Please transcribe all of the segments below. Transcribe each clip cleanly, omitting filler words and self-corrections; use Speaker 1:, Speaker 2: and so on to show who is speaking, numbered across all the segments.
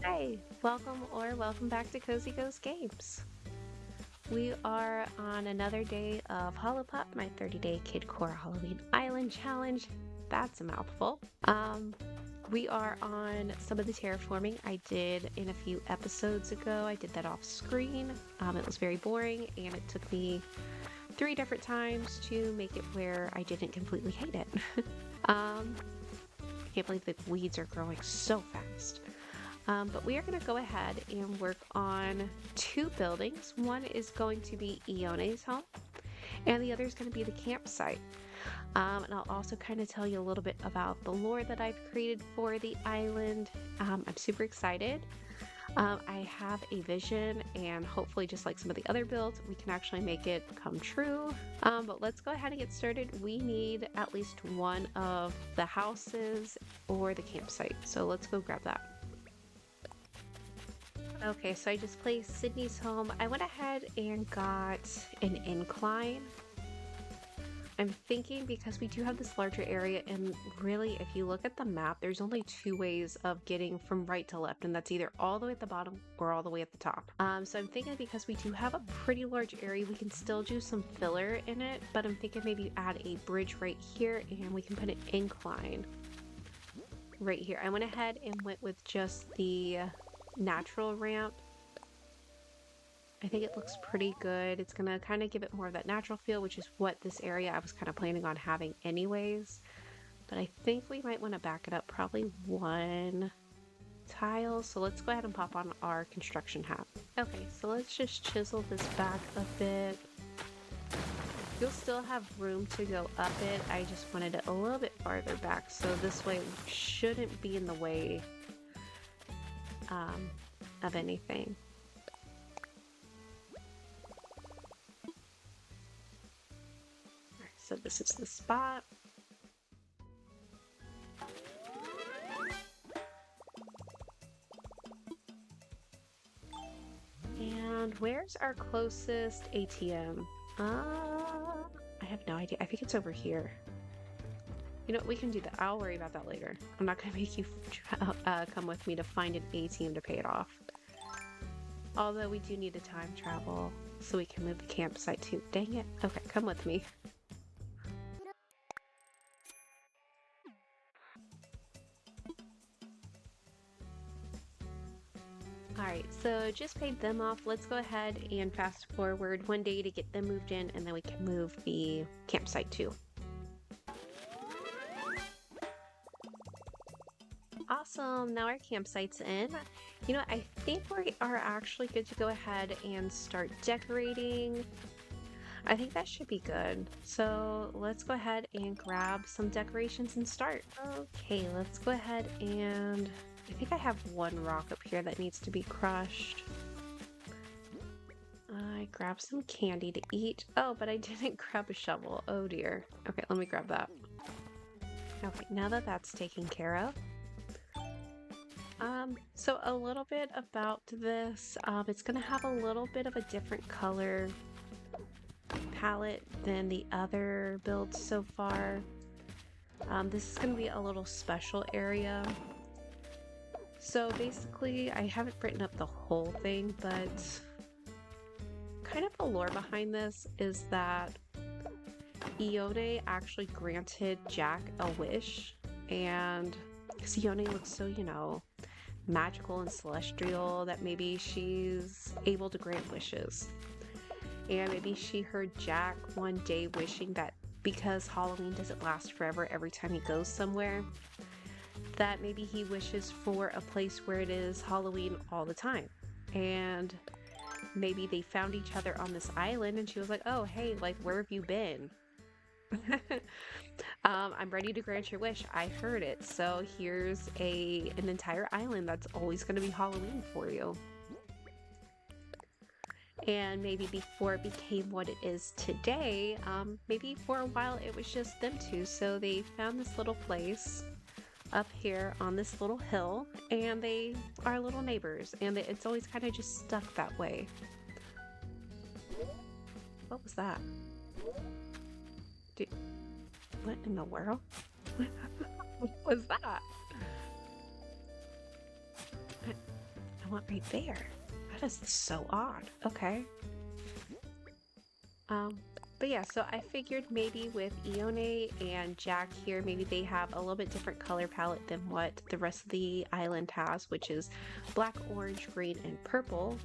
Speaker 1: Hi, welcome back to Cozy Ghost Games. We are on another day of Hallowpop, my 30-day Kid Core Halloween Island challenge. That's a mouthful. We are on some of the terraforming I did in a few episodes ago. I did that off screen. It was very boring, and it took me 3 different times to make it where I didn't completely hate it. I can't believe the weeds are growing so fast. But we are going to go ahead and work on 2 buildings. One is going to be Ione's home, and the other is going to be the campsite. And I'll also kind of tell you a little bit about the lore that I've created for the island. I'm super excited. I have a vision, and hopefully, just like some of the other builds, we can actually make it come true. But let's go ahead and get started. We need at least one of the houses or the campsite. So let's go grab that. Okay, so I just placed Sydney's home. I went ahead and got an incline. I'm thinking because we do have this larger area, and really, if you look at the map, there's only 2 ways of getting from right to left, and that's either all the way at the bottom or all the way at the top. So I'm thinking because we do have a pretty large area, we can still do some filler in it, but I'm thinking maybe add a bridge right here, and we can put an incline right here. I went ahead and went with just the natural ramp. I think it looks pretty good. It's gonna kind of give it more of that natural feel, which is what this area I was kind of planning on having anyways. But I think we might want to back it up probably 1 tile. So let's go ahead and pop on our construction hat. Okay, so let's just chisel this back a bit. You'll still have room to go up it. I just wanted it a little bit farther back, so this way it shouldn't be in the way of anything. Alright, so this is the spot. And where's our closest ATM? I have no idea. I think it's over here. You know, we can do that. I'll worry about that later. I'm not gonna make you come with me to find an ATM to pay it off. Although we do need to time travel so we can move the campsite too. Dang it. Okay, come with me. Alright, so just paid them off. Let's go ahead and fast forward 1 day to get them moved in, and then we can move the campsite too. Awesome, now our campsite's in. You know, I think we are actually good to go ahead and start decorating. I think that should be good. So let's go ahead and grab some decorations and start. Okay, let's go ahead and I think I have 1 rock up here that needs to be crushed. I grabbed some candy to eat. Oh, but I didn't grab a shovel. Oh dear. Okay, let me grab that. Okay, now that that's taken care of. So a little bit about this. It's gonna have a little bit of a different color palette than the other builds so far. This is gonna be a little special area. So basically, I haven't written up the whole thing, but kind of the lore behind this is that Ione actually granted Jack a wish, and because Ione looks so, you know, magical and celestial, that maybe she's able to grant wishes. And maybe she heard Jack one day wishing that because Halloween doesn't last forever every time he goes somewhere, that maybe he wishes for a place where it is Halloween all the time. And maybe they found each other on this island, and she was like, oh, hey, like, where have you been? I'm ready to grant your wish. I heard it. So here's an entire island that's always going to be Halloween for you. And maybe before it became what it is today, maybe for a while it was just them two. So they found this little place up here on this little hill, and they are little neighbors, and it's always kind of just stuck that way. What was that? What in the world? What was that? I want right there. That is so odd. Okay. But yeah, so I figured maybe with Ione and Jack here, maybe they have a little bit different color palette than what the rest of the island has, which is black, orange, green, and purple.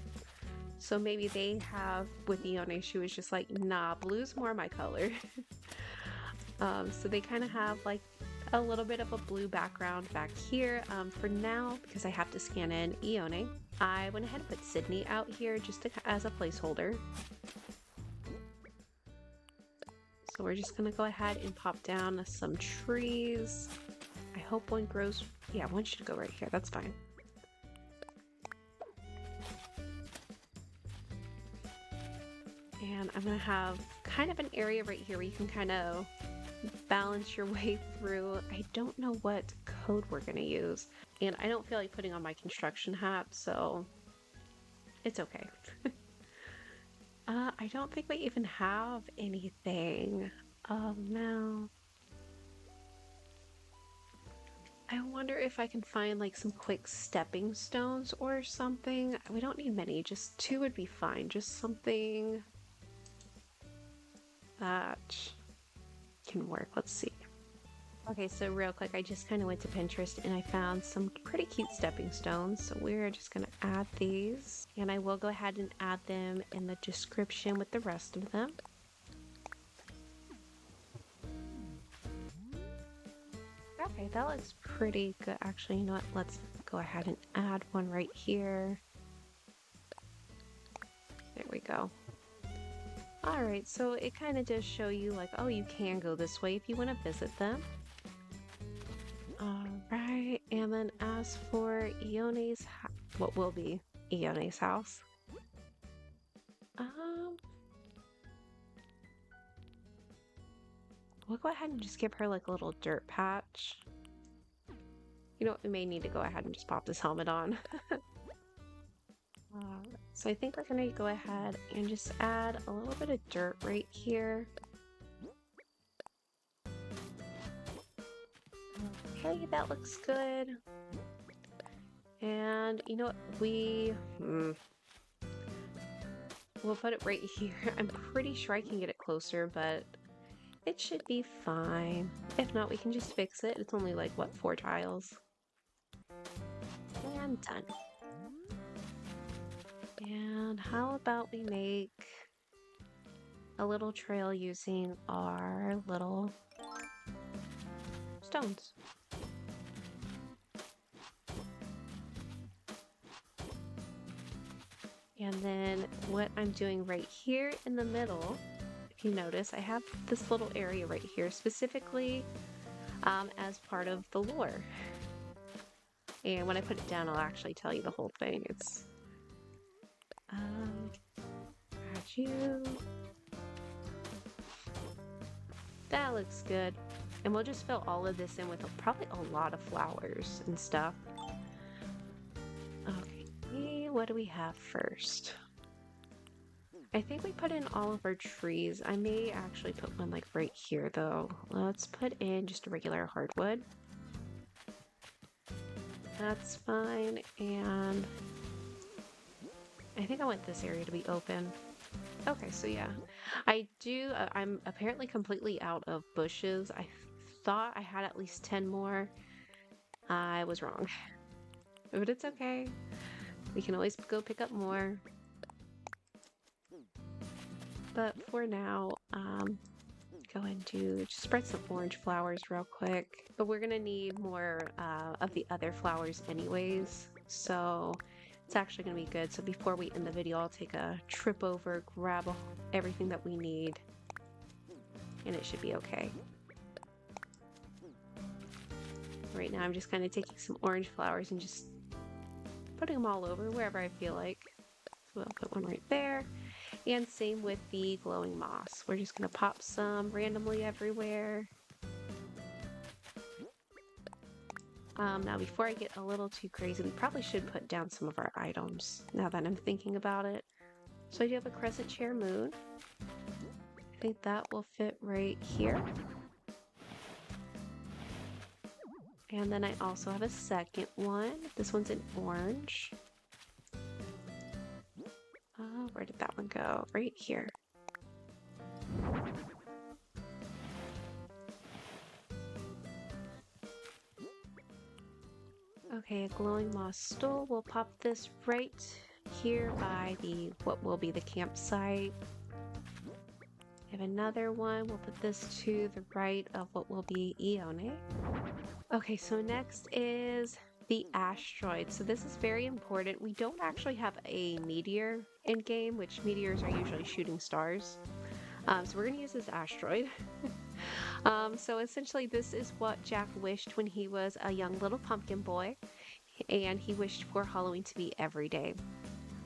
Speaker 1: So maybe they have, with Ione, she was just like, nah, blue's more my color. So they kind of have like a little bit of a blue background back here. For now, because I have to scan in Ione, I went ahead and put Sydney out here just as a placeholder. So we're just gonna go ahead and pop down some trees. I hope one grows. Yeah, one should go right here. That's fine. And I'm gonna have kind of an area right here where you can kind of balance your way through. I don't know what code we're gonna use, and I don't feel like putting on my construction hat, so it's okay. I don't think we even have anything. Oh no. I wonder if I can find like some quick stepping stones or something. We don't need many, just 2 would be fine. Just something that can work. Let's see. Okay, so real quick, I just kind of went to Pinterest and I found some pretty cute stepping stones. So we're just going to add these, and I will go ahead and add them in the description with the rest of them. Okay, that looks pretty good. Actually, you know what? Let's go ahead and add one right here. There we go. All right, so it kind of does show you like, oh, you can go this way if you want to visit them. All right, and then as for Ione's, what will be Ione's house? We'll go ahead and just give her like a little dirt patch. You know, we may need to go ahead and just pop this helmet on. So I think we're gonna go ahead and just add a little bit of dirt right here. Okay, that looks good. And you know what? We'll put it right here. I'm pretty sure I can get it closer, but it should be fine. If not, we can just fix it. It's only like, what, 4 tiles? And done. And how about we make a little trail using our little stones. And then what I'm doing right here in the middle, if you notice, I have this little area right here specifically as part of the lore. And when I put it down, I'll actually tell you the whole thing. It's add you. That looks good. And we'll just fill all of this in with probably a lot of flowers and stuff. Okay, what do we have first? I think we put in all of our trees. I may actually put one like right here though. Let's put in just a regular hardwood. That's fine. And I think I want this area to be open. Okay, so yeah, I do. I'm apparently completely out of bushes. I thought I had at least 10 more. I was wrong, but it's okay. We can always go pick up more. But for now, go and just spread some orange flowers real quick. But we're gonna need more of the other flowers anyways, so it's actually gonna be good. So before we end the video, I'll take a trip over, grab everything that we need, and it should be okay. Right now I'm just kind of taking some orange flowers and just putting them all over wherever I feel like. So I'll put one right there. And same with the glowing moss. We're just gonna pop some randomly everywhere. Now before I get a little too crazy, we probably should put down some of our items now that I'm thinking about it. So I do have a crescent chair moon. I think that will fit right here. And then I also have a second one. This one's in orange. Where did that one go? Right here. Okay, a glowing moss stool. We'll pop this right here by the what will be the campsite. We have another one. We'll put this to the right of what will be Ione. Okay, so next is the asteroid. So this is very important. We don't actually have a meteor in game, which meteors are usually shooting stars. So we're going to use this asteroid. So essentially this is what Jack wished when he was a young little pumpkin boy, and he wished for Halloween to be every day.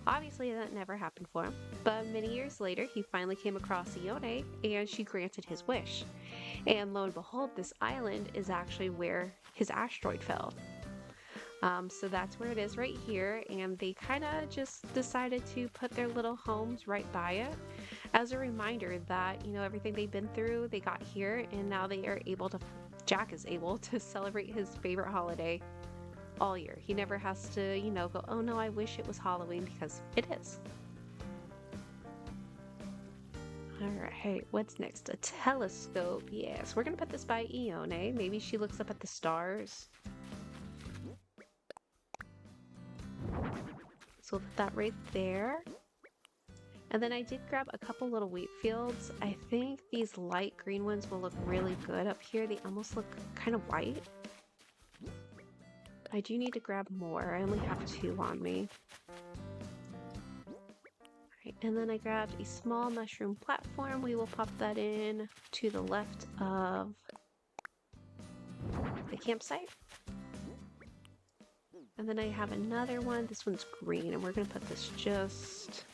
Speaker 1: Obviously that never happened for him, but many years later he finally came across Ione and she granted his wish. And lo and behold, this island is actually where his asteroid fell. So that's where it is right here, and they kind of just decided to put their little homes right by it as a reminder that, you know, everything they've been through, they got here, and now they are able to, Jack is able to celebrate his favorite holiday all year. He never has to, you know, go, oh no, I wish it was Halloween, because it is. Alright, what's next? A telescope. Yes, we're gonna put this by Ione. Maybe she looks up at the stars. So we'll put that right there. And then I did grab a couple little wheat fields. I think these light green ones will look really good up here. They almost look kind of white. I do need to grab more. I only have 2 on me. Alright, and then I grabbed a small mushroom platform. We will pop that in to the left of the campsite. And then I have another one. This one's green, and we're going to put this just...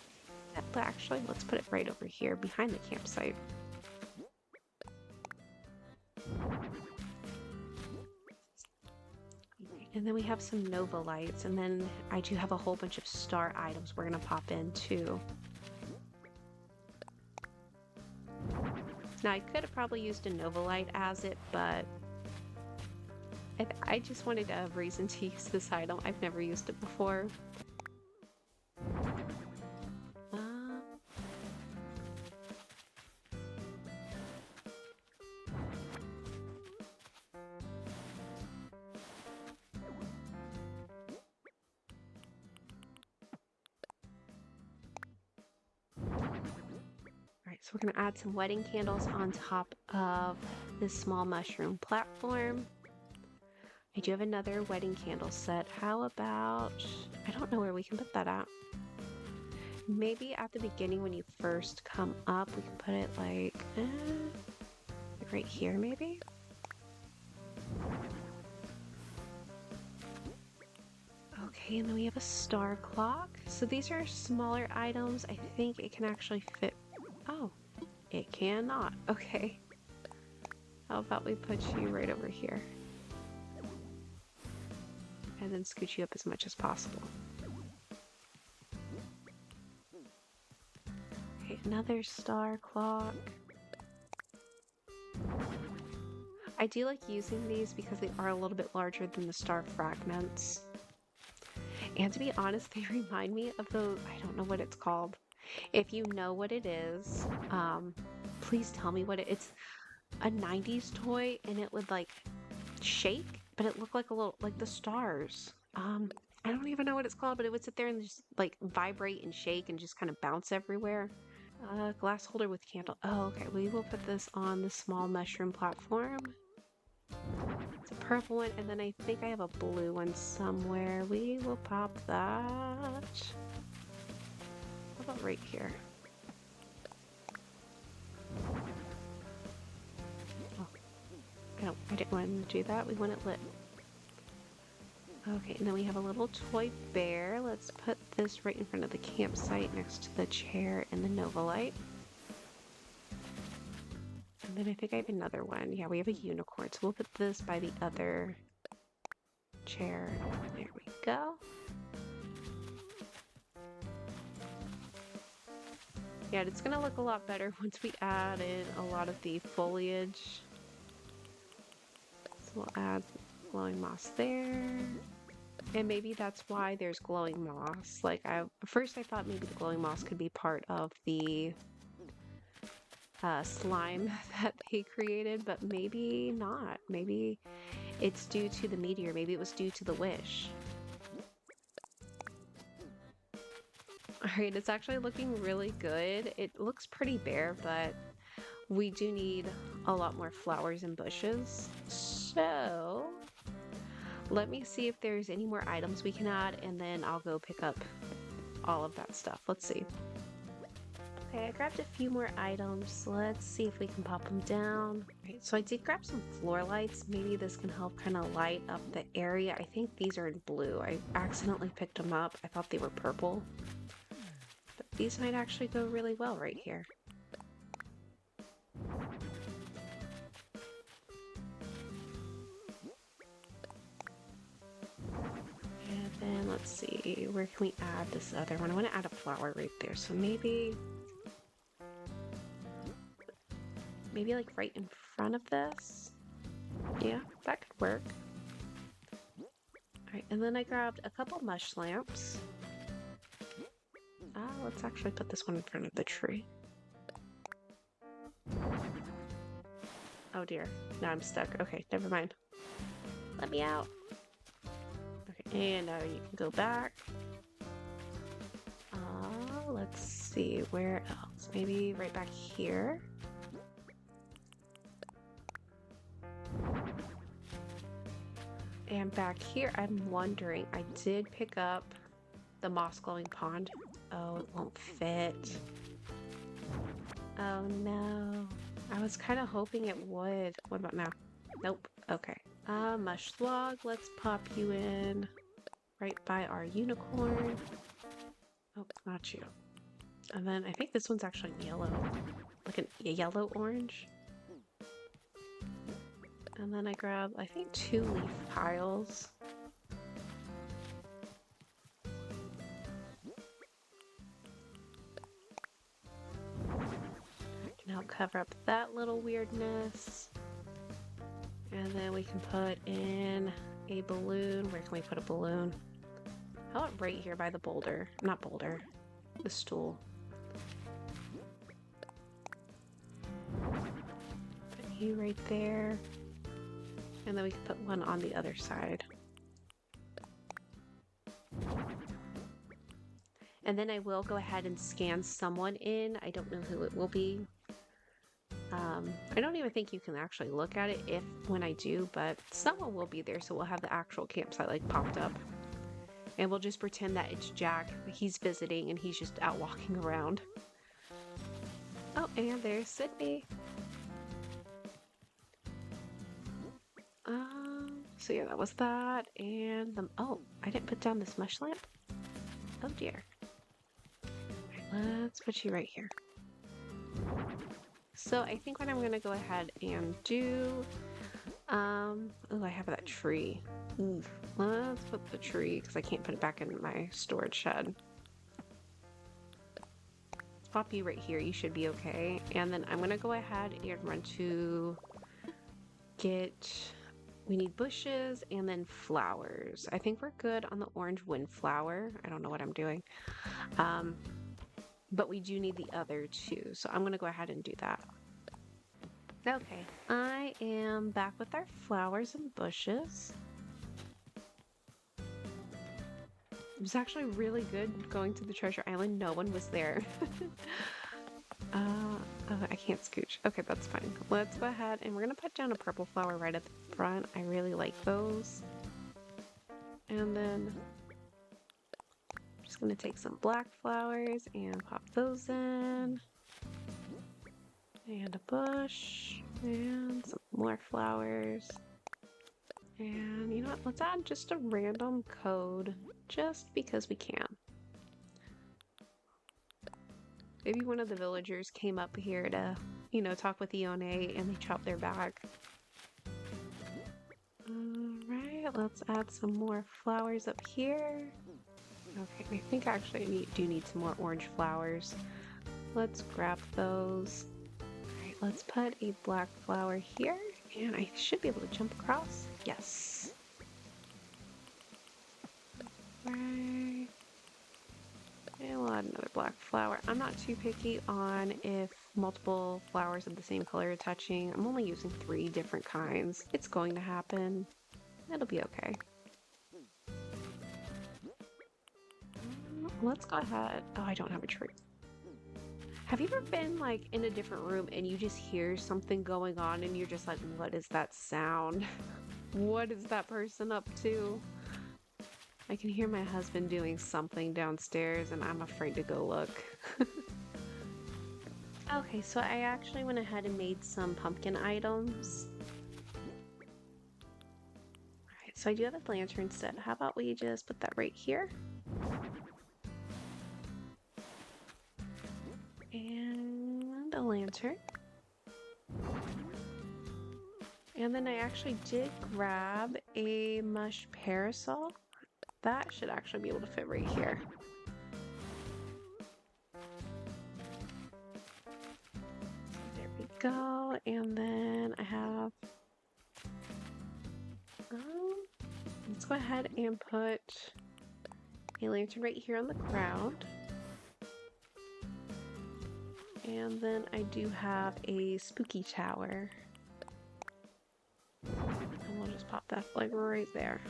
Speaker 1: Actually, let's put it right over here behind the campsite. And then we have some Nova lights, and then I do have a whole bunch of star items we're going to pop in too. Now, I could have probably used a Nova light as it, but I just wanted a reason to use this item. I've never used it before. So we're going to add some wedding candles on top of this small mushroom platform. I do have another wedding candle set. How about, I don't know where we can put that at. Maybe at the beginning when you first come up, we can put it like right here maybe? Okay, and then we have a star clock. So these are smaller items. I think it can actually fit. Oh, it cannot. Okay. How about we put you right over here? And then scoot you up as much as possible. Okay, another star clock. I do like using these because they are a little bit larger than the star fragments. And to be honest, they remind me of the, I don't know what it's called. If you know what it is, please tell me what it's a 90s toy, and it would like shake, but it looked like a little, like the stars. I don't even know what it's called, but it would sit there and just like vibrate and shake and just kind of bounce everywhere. Glass holder with candle. Oh, okay. We will put this on the small mushroom platform. It's a purple one, and then I think I have a blue one somewhere. We will pop that. How about right here? Oh, I didn't want to do that. We want it lit. Okay, and then we have a little toy bear. Let's put this right in front of the campsite next to the chair and the Nova light. And then I think I have another one. Yeah, we have a unicorn. So we'll put this by the other chair. There we go. Yeah, it's gonna look a lot better once we add in a lot of the foliage. So we'll add glowing moss there. And maybe that's why there's glowing moss. Like first I thought maybe the glowing moss could be part of the slime that they created, but maybe not. Maybe it's due to the meteor. Maybe it was due to the wish. Alright, it's actually looking really good. It looks pretty bare, but we do need a lot more flowers and bushes. So let me see if there's any more items we can add, and then I'll go pick up all of that stuff. Let's see. Okay, I grabbed a few more items. Let's see if we can pop them down. Right, so I did grab some floor lights. Maybe this can help kind of light up the area. I think these are in blue. I accidentally picked them up. I thought they were purple. But these might actually go really well right here. And then let's see, where can we add this other one? I want to add a flower right there. So maybe like right in front of this. Yeah, that could work. All right, and then I grabbed a couple mush lamps. Let's actually put this one in front of the tree. Oh dear, now I'm stuck. Okay, never mind. Let me out. Okay, and now you can go back. Let's see, where else? Maybe right back here. And back here, I'm wondering, I did pick up the moss glowing pond. Oh, it won't fit. Oh no. I was kind of hoping it would. What about now? Nope. Okay. Mush log, let's pop you in right by our unicorn. Oh, not you. And then I think this one's actually yellow. Like a yellow orange. And then I grab, I think, 2 leaf piles. I can help cover up that little weirdness. And then we can put in a balloon. Where can we put a balloon? How about right here by the boulder? Not boulder, the stool. Put you right there. And then we can put one on the other side. And then I will go ahead and scan someone in. I don't know who it will be. I don't even think you can actually look at it when I do, but someone will be there, so we'll have the actual campsite like popped up. And we'll just pretend that it's Jack. He's visiting and he's just out walking around. Oh, and there's Sydney. So yeah, that was that. And oh, I didn't put down this mush lamp. Oh dear. Alright, let's put you right here. So I think what I'm gonna go ahead and do, oh, I have that tree. Let's put the tree, because I can't put it back in my storage shed. Let's pop you right here, you should be okay. And then I'm gonna go ahead and run to we need bushes and then flowers. I think we're good on the orange windflower. I don't know what I'm doing. But we do need the other 2, so I'm gonna go ahead and do that. Okay, I am back with our flowers and bushes. It was actually really good going to the treasure island. No one was there. Oh, I can't scooch. Okay, that's fine. Let's go ahead and we're gonna put down a purple flower right at the front. I really like those. And then I'm just gonna take some black flowers and pop those in. And a bush. And some more flowers. And you know what? Let's add just a random code just because we can. Maybe one of the villagers came up here to, talk with Ione and they chopped their back. Alright, let's add some more flowers up here. Okay, I think actually I do need some more orange flowers. Let's grab those. Alright, let's put a black flower here. And I should be able to jump across. Yes. Okay. And we'll add another black flower. I'm not too picky on if multiple flowers of the same color are touching. I'm only using 3 different kinds. It's going to happen. It'll be okay. Let's go ahead. Oh, I don't have a tree. Have you ever been like in a different room and you just hear something going on and you're just like, what is that sound? What is that person up to? I can hear my husband doing something downstairs and I'm afraid to go look. Okay, so I actually went ahead and made some pumpkin items. Alright, so I do have a lantern set. How about we just put that right here? And a lantern. And then I actually did grab a mush parasol. That should actually be able to fit right here. There we go. And then I have... let's go ahead and put a lantern right here on the ground. And then I do have a spooky tower. And we'll just pop that like right there.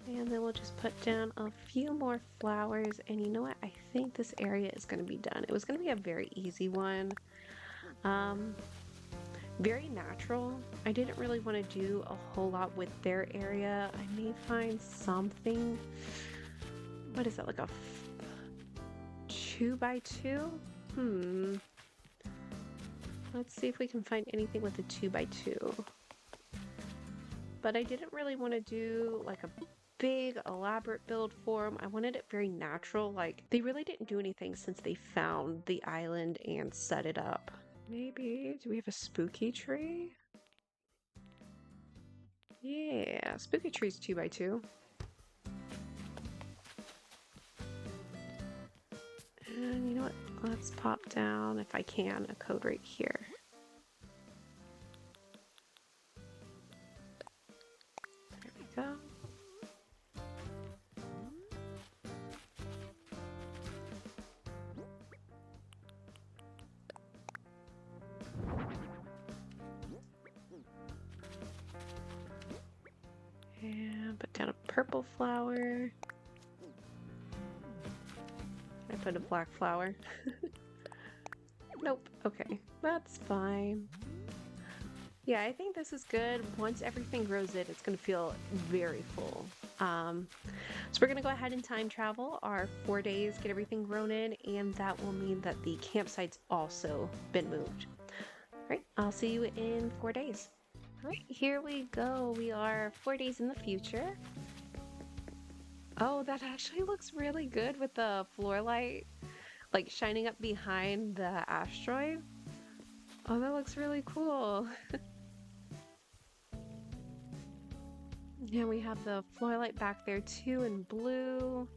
Speaker 1: And then we'll just put down a few more flowers. And you know what? I think this area is going to be done. It was going to be a very easy one. Very natural. I didn't really want to do a whole lot with their area. I may find something. What is that, like a 2x2? Let's see if we can find anything with a 2x2. But I didn't really want to do like a big elaborate build for them. I wanted it very natural. Like they really didn't do anything since they found the island and set it up. Maybe, do we have a spooky tree? Yeah, spooky tree's 2x2. And you know what? Let's pop down, if I can, a code right here. There we go. And put down a purple flower. I put a black flower. Nope. Okay, that's fine. Yeah, I think this is good. Once everything grows in, it's going to feel very full. So we're going to go ahead and time travel our 4 days, get everything grown in, and that will mean that the campsite's also been moved. All right, I'll see you in 4 days. All right, here we go. We are 4 days in the future. Oh, that actually looks really good with the floor light, like shining up behind the asteroid. Oh, that looks really cool. Yeah, we have the floor light back there too in blue.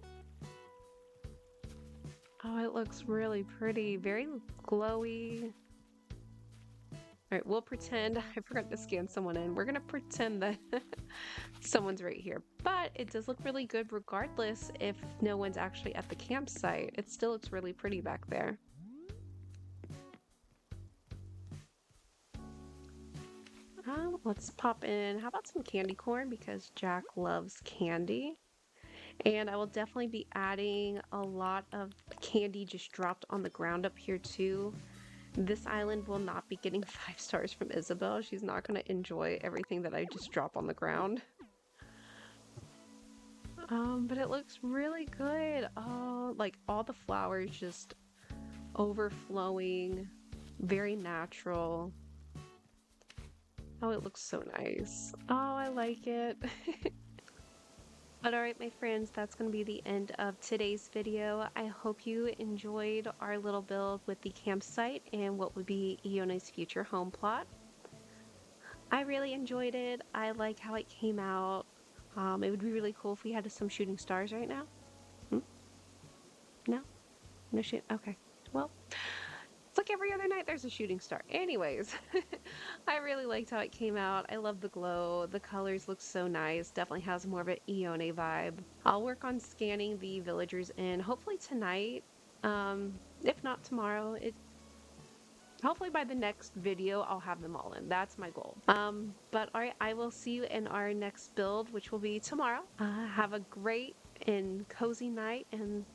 Speaker 1: Oh, it looks really pretty, very glowy. All right, we'll pretend, I forgot to scan someone in. We're gonna pretend that someone's right here, but it does look really good regardless if no one's actually at the campsite. It still looks really pretty back there. Let's pop in, how about some candy corn, because Jack loves candy. And I will definitely be adding a lot of candy just dropped on the ground up here too. This island will not be getting 5 stars from Isabel. She's not going to enjoy everything that I just drop on the ground. But it looks really good. Oh, like all the flowers just overflowing, very natural. Oh, it looks so nice. Oh, I like it. But alright, my friends, that's going to be the end of today's video. I hope you enjoyed our little build with the campsite and what would be Ione's future home plot. I really enjoyed it. I like how it came out. It would be really cool if we had some shooting stars right now. No? No shoot? Okay. Well, It's like every other night there's a shooting star. Anyways, I really liked how it came out. I love the glow. The colors look so nice. Definitely has more of an Ione vibe. I'll work on scanning the villagers in hopefully tonight. If not tomorrow, hopefully by the next video I'll have them all in. That's my goal. But all right, I will see you in our next build, which will be tomorrow. Have a great and cozy night, and